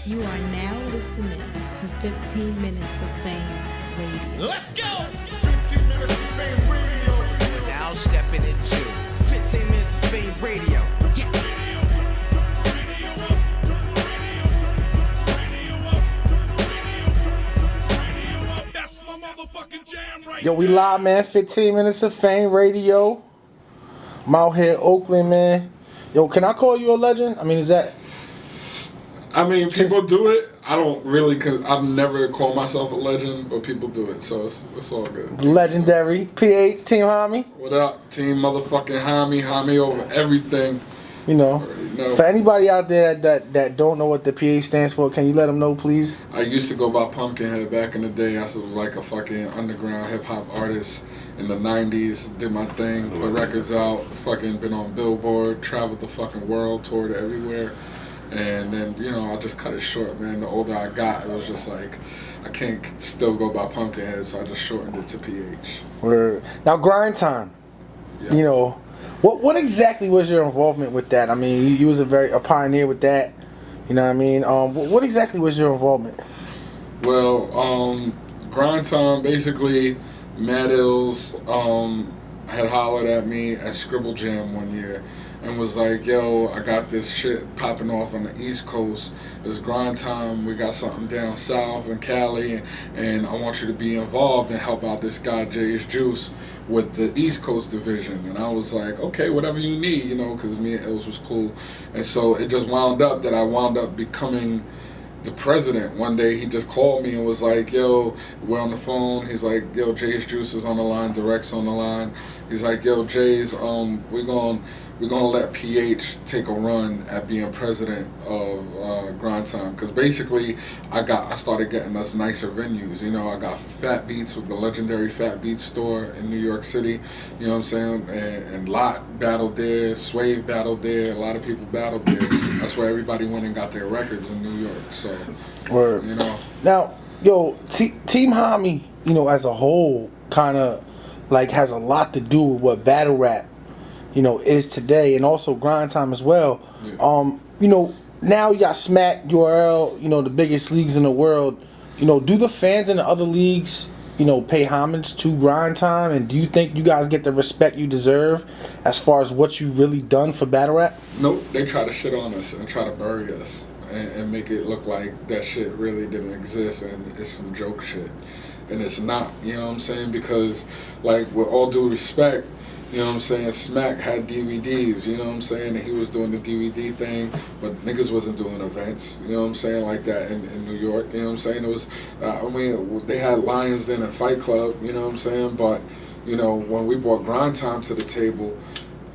You are now listening to 15 Minutes of Fame Radio. Let's go! 15 minutes of fame radio. We're now stepping into 15 Minutes of Fame Radio. Yeah. That's my motherfucking jam right Yo, we live, man. 15 Minutes of Fame Radio. I'm out here in Oakland, man. Yo, can I call you a legend? I mean, is that... I mean, people do it. I don't really, cause I've never called myself a legend, but people do it, so it's all good. Legendary. PH, Team Homi. What up, team motherfucking Homi over everything. You know, know. for anybody out there that don't know what the PH stands for, can you let them know, please? I used to go by Pumpkinhead back in the day. I was like a fucking underground hip hop artist in the 90s. Did my thing, put records out, fucking been on Billboard, traveled the fucking world, toured everywhere. And then, you know, I just cut it short, man. The older I got, it was just like, I can't still go by Pumpkinhead, so I just shortened it to PH. Word. Now, Grindtime. Yeah. You know, what exactly was your involvement with that? I mean, you was a pioneer with that. You know what I mean? What exactly was your involvement? Well, Grindtime, basically, Mad Ills had hollered at me at Scribble Jam one year and was like, yo, I got this shit popping off on the East Coast. It's Grindtime. We got something down south in Cali, and I want you to be involved and help out this guy, Jay's Juice, with the East Coast division. And I was like, okay, whatever you need, you know, because me and Ills was cool. And so it just wound up that I wound up becoming the president. One day he just called me and was like, yo, we're on the phone. He's like, yo, Jay's Juice is on the line, Direct's on the line. He's like, yo, Jay's, we're gonna let PH take a run at being president of Grindtime, because basically I started getting us nicer venues. You know, I got Fat Beats with the legendary Fat Beats store in New York City. You know what I'm saying? And Lot battled there, Swave battled there, a lot of people battled there. That's where everybody went and got their records in New York. So, Word. you know. Now, yo, Team Homi, you know, as a whole, kind of like has a lot to do with what battle rap, you know, is today, and also Grindtime as well. Yeah. You know, now you got Smack, URL, you know, the biggest leagues in the world. You know, do the fans in the other leagues, you know, pay homage to Grindtime, and do you think you guys get the respect you deserve as far as what you really done for battle rap? Nope, they try to shit on us and try to bury us and make it look like that shit really didn't exist and it's some joke shit. And it's not, you know what I'm saying? Because, like, with all due respect, you know what I'm saying, Smack had DVDs, you know what I'm saying, and he was doing the DVD thing, but niggas wasn't doing events, you know what I'm saying, like that in New York, you know what I'm saying. It was, they had Lions Den and Fight Club, you know what I'm saying, but, you know, when we brought Grindtime to the table,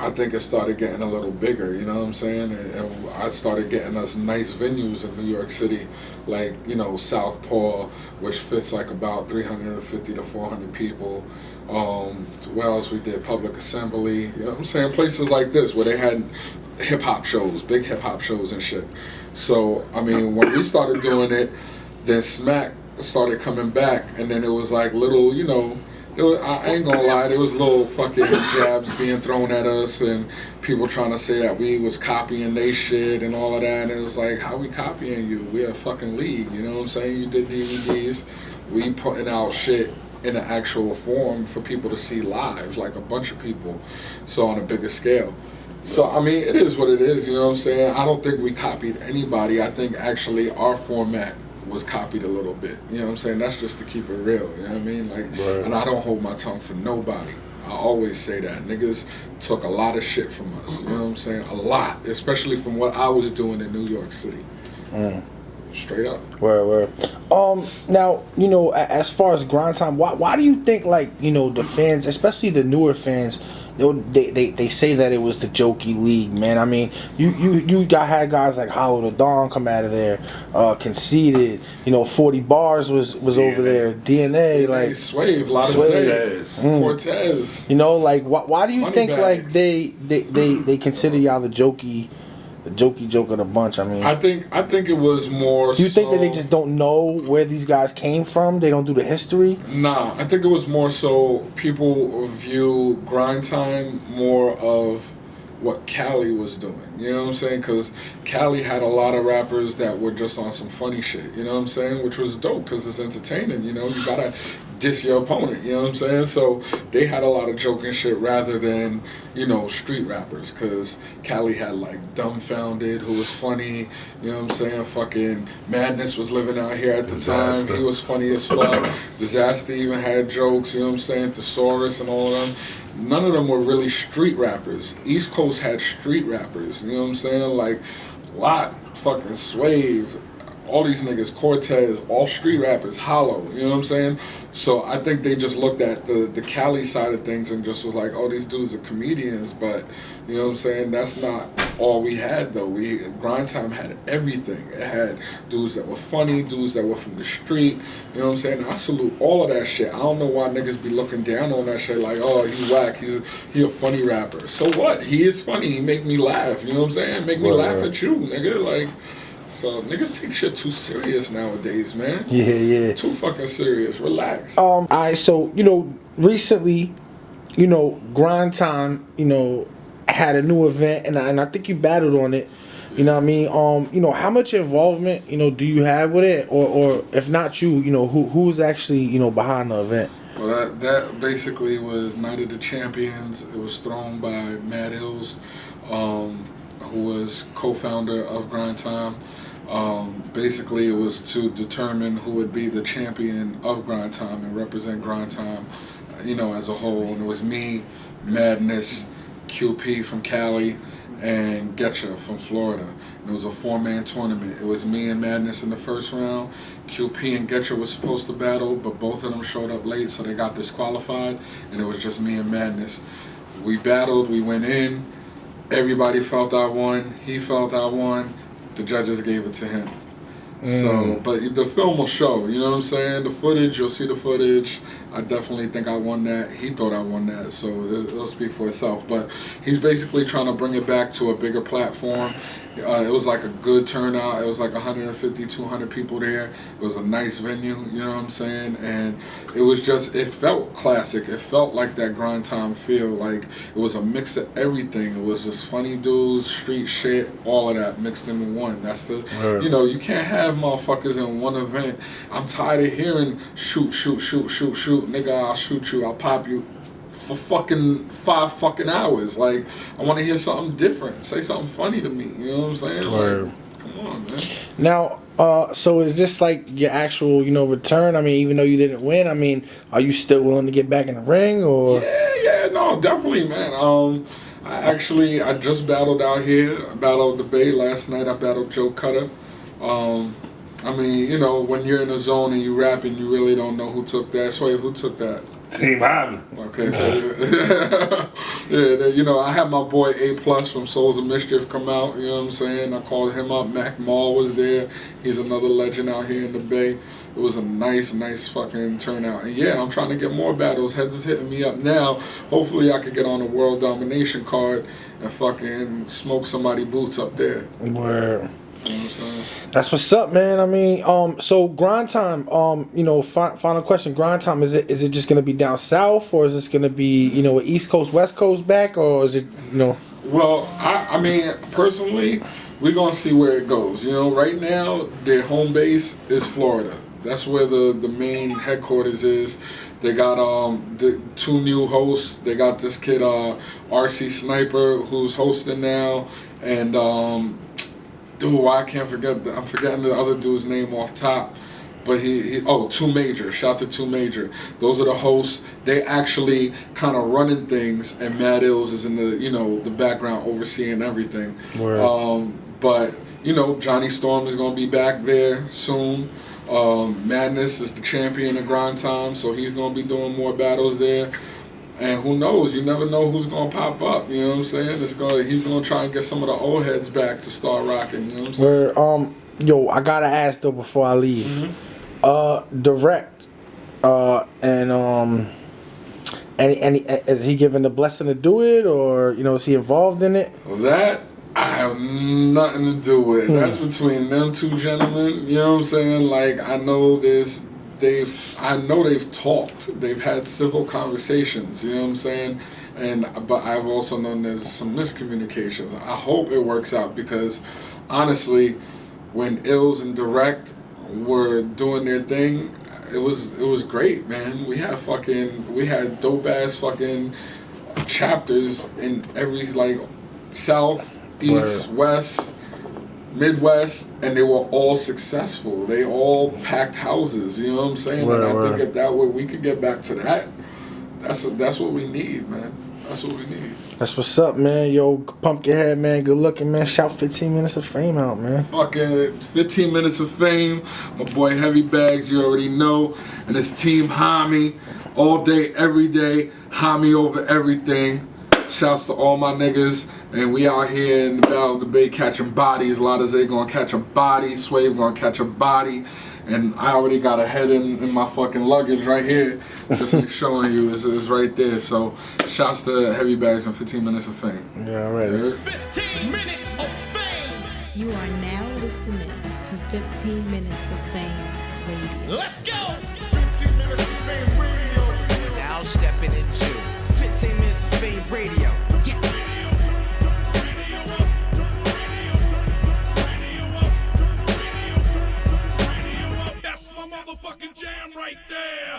I think it started getting a little bigger, you know what I'm saying? And I started getting us nice venues in New York City, like, you know, Southpaw, which fits like about 350 to 400 people. Wells, we did Public Assembly, you know what I'm saying? Places like this where they had hip-hop shows, big hip-hop shows and shit. So, I mean, when we started doing it, then Smack started coming back, and then it was like little, you know, I ain't gonna lie, there was little fucking jabs being thrown at us and people trying to say that we was copying they shit and all of that, and it was like, how we copying you? We're a fucking league, you know what I'm saying? You did DVDs, we putting out shit in an actual form for people to see live, like a bunch of people, so on a bigger scale. So, I mean, it is what it is, you know what I'm saying? I don't think we copied anybody. I think actually our format was copied a little bit, you know what I'm saying? That's just to keep it real, you know what I mean? Like, right. And I don't hold my tongue for nobody. I always say that. Niggas took a lot of shit from us, you know what I'm saying? A lot, especially from what I was doing in New York City. Straight up. Word. Now, you know, as far as Grindtime, why do you think, like, you know, the fans, especially the newer fans, they say that it was the jokey league, man? I mean, you had guys like Hollow the Dawn come out of there, Conceited, you know, 40 Bars was over there, DNA, like Swave, a lot of Cortez. You know, like why do you Money think bags. like they consider y'all the jokey joke of the bunch? I mean, I think it was more. Do you think that they just don't know where these guys came from? They don't do the history? Nah, I think it was more so people view Grindtime more of what Cali was doing. You know what I'm saying? Because Cali had a lot of rappers that were just on some funny shit. You know what I'm saying? Which was dope because it's entertaining. You know, you gotta diss your opponent. You know what I'm saying? So they had a lot of joking shit rather than, you know, street rappers. Because Cali had like Dumbfounded, who was funny. You know what I'm saying? Fucking Madness was living out here at the time. He was funny as fuck. Disaster even had jokes. You know what I'm saying? Thesaurus and all of them. None of them were really street rappers. East Coast had street rappers, you know what I'm saying? Like, Lot, fucking Swave, all these niggas, Cortez, all street rappers, Hollow, you know what I'm saying? So I think they just looked at the Cali side of things and just was like, oh, these dudes are comedians, but, you know what I'm saying? That's not all we had, though. Grindtime had everything. It had dudes that were funny, dudes that were from the street, you know what I'm saying? I salute all of that shit. I don't know why niggas be looking down on that shit like, oh, he whack, he a funny rapper. So what? He is funny. He make me laugh, you know what I'm saying? Make me laugh at you, nigga, like... So niggas take shit too serious nowadays, man. Yeah. Too fucking serious. Relax. Alright, so, you know, recently, you know, Grindtime, you know, had a new event and I think you battled on it. You know what I mean? You know, how much involvement, you know, do you have with it? Or if not you know, who's actually, you know, behind the event? Well, that basically was Night of the Champions. It was thrown by Mad Hills, who was co-founder of Grindtime. Basically, it was to determine who would be the champion of Grindtime and represent Grindtime, you know, as a whole. And it was me, Madness, QP from Cali, and Getcha from Florida. And it was a 4-man tournament. It was me and Madness in the first round. QP and Getcha was supposed to battle, but both of them showed up late, so they got disqualified. And it was just me and Madness. We battled. We went in. Everybody felt I won. He felt I won. The judges gave it to him. So, but the film will show, you know what I'm saying? The footage, you'll see the footage. I definitely think I won that. He thought I won that, so it'll speak for itself. But he's basically trying to bring it back to a bigger platform. It was like a good turnout. It was like 150, 200 people there. It was a nice venue, you know what I'm saying? And it was just, it felt classic. It felt like that Grindtime feel. Like it was a mix of everything. It was just funny dudes, street shit, all of that mixed into one. That's the, you know, you can't have motherfuckers in one event. I'm tired of hearing shoot, nigga, I'll shoot you, I'll pop you for fucking 5 fucking hours. Like, I want to hear something different. Say something funny to me. You know what I'm saying? Like, come on, man. Now, so is this like your actual, you know, return? I mean, even though you didn't win, I mean, are you still willing to get back in the ring, or? Yeah, no, definitely, man. I just battled out here. I battled the Bay last night. I battled Joe Cutter. I mean, you know, when you're in a zone and you rapping, you really don't know who took that. So who took that? Team Homi. Okay, so yeah, you know, I had my boy A+ from Souls of Mischief come out, you know what I'm saying? I called him up. Mac Mall was there. He's another legend out here in the Bay. It was a nice fucking turnout. And yeah, I'm trying to get more battles. Heads is hitting me up now. Hopefully I could get on a world domination card and fucking smoke somebody boots up there. Where? You know what I'm saying? That's what's up, man. I mean, so Grindtime, you know, final question. Grindtime, is it just gonna be down south, or is this gonna be, you know, East Coast, West Coast back, or is it, you know? Well, I mean, personally, we're gonna see where it goes. You know, right now their home base is Florida. That's where the main headquarters is. They got the 2 new hosts. They got this kid RC Sniper who's hosting now, and dude, I can't forget. I'm forgetting the other dude's name off top, but he 2 Major. Shout to 2 Major. Those are the hosts. They actually kind of running things, and Mad Ills is in the background overseeing everything. But you know, Johnny Storm is gonna be back there soon. Madness is the champion of Grindtime, so he's gonna be doing more battles there. And who knows? You never know who's gonna pop up. You know what I'm saying? He's gonna try and get some of the old heads back to start rocking. You know what I'm saying? Yo, I gotta ask though before I leave. Direct, and is he given the blessing to do it, or you know, is he involved in it? That I have nothing to do with. That's between them 2 gentlemen. You know what I'm saying? Like I know they've talked. They've had civil conversations. You know what I'm saying? but I've also known there's some miscommunications. I hope it works out because honestly, when Ills and Direct were doing their thing, it was great, man. We had dope ass fucking chapters in every like South, East, West, Midwest, and they were all successful. They all packed houses. You know what I'm saying? And I think if that way we could get back to that, that's what we need, man. That's what we need. That's what's up, man. Yo, Pumpkinhead, man. Good looking, man. Shout 15 minutes of fame out, man. Fucking 15 minutes of fame. My boy Heavy Bags, you already know. And it's Team Homi. All day, every day. Homi over everything. Shouts to all my niggas. And we out here in the Battle of the Bay catching bodies. Ladaze gonna catch a body. Swave gonna catch a body. And I already got a head in my fucking luggage right here. Just like showing you is right there. So shouts to Heavy Bags and 15 minutes of fame. Yeah, all right. Yeah. 15 minutes of fame. You are now listening to 15 Minutes of Fame Radio. Let's go. 15 minutes of fame radio. We're now stepping into 15 minutes of fame radio. Yeah. That's my motherfucking jam right there.